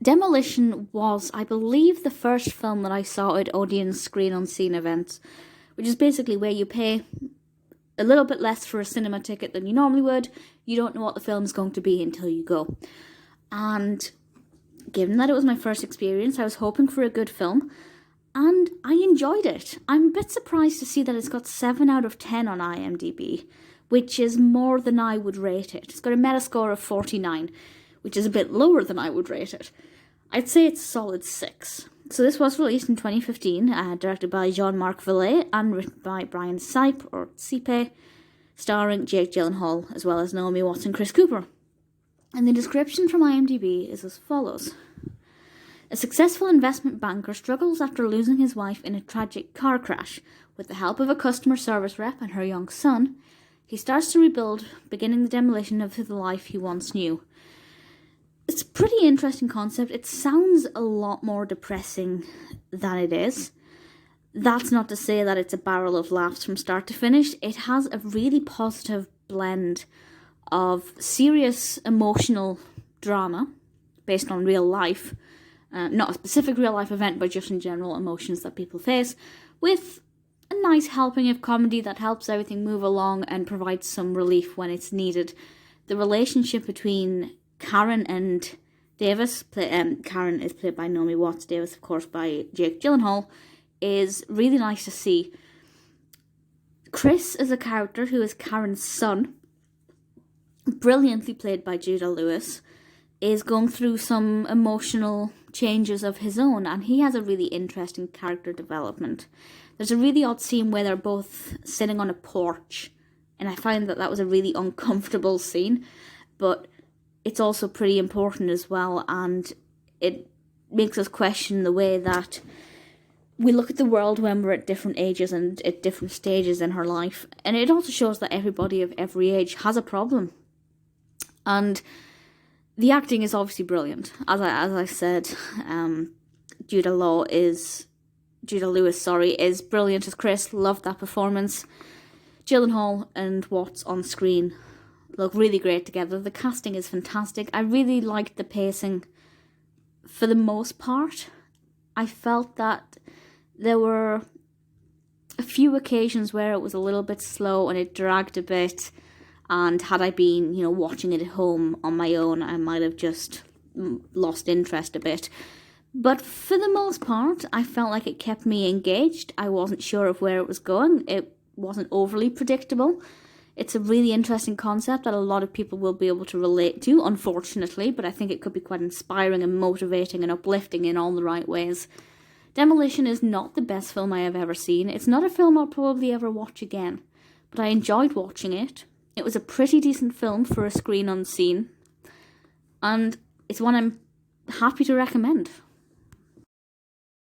Demolition was, I believe, the first film that I saw at audience screen on scene events, which is basically where you pay a little bit less for a cinema ticket than you normally would. You don't know what the film is going to be until you go. And given that it was my first experience, I was hoping for a good film, and I enjoyed it. I'm a bit surprised to see that it's got 7 out of 10 on IMDb, which is more than I would rate it. It's got a Metascore of 49, which is a bit lower than I would rate it. I'd say it's a solid 6. So this was released in 2015, directed by Jean-Marc Vallée and written by Bryan Sipe, starring Jake Gyllenhaal, as well as Naomi Watts and Chris Cooper. And the description from IMDb is as follows. A successful investment banker struggles after losing his wife in a tragic car crash. With the help of a customer service rep and her young son, he starts to rebuild, beginning the demolition of the life he once knew. It's a pretty interesting concept. It sounds a lot more depressing than it is. That's not to say that it's a barrel of laughs from start to finish. It has a really positive blend of serious emotional drama based on real life, not a specific real life event, but just in general emotions that people face, with a nice helping of comedy that helps everything move along and provides some relief when it's needed. The relationship between Karen and Davis, Karen is played by Naomi Watts, Davis of course by Jake Gyllenhaal, is really nice to see. Chris is a character who is Karen's son, brilliantly played by Judah Lewis, is going through some emotional changes of his own, and he has a really interesting character development. There's a really odd scene where they're both sitting on a porch, and I find that was a really uncomfortable scene, but it's also pretty important as well, and it makes us question the way that we look at the world when we're at different ages and at different stages in her life. And it also shows that everybody of every age has a problem. And the acting is obviously brilliant. As I said, Judah Lewis is brilliant as Chris. Loved that performance. Gyllenhaal and Watts on screen look really great together. The casting is fantastic. I really liked the pacing for the most part. I felt that there were a few occasions where it was a little bit slow and it dragged a bit, and had I been, watching it at home on my own, I might have just lost interest a bit. But for the most part, I felt like it kept me engaged. I wasn't sure of where it was going. It wasn't overly predictable. It's a really interesting concept that a lot of people will be able to relate to, unfortunately, but I think it could be quite inspiring and motivating and uplifting in all the right ways. Demolition is not the best film I have ever seen. It's not a film I'll probably ever watch again, but I enjoyed watching it. It was a pretty decent film for a screen unseen, and it's one I'm happy to recommend.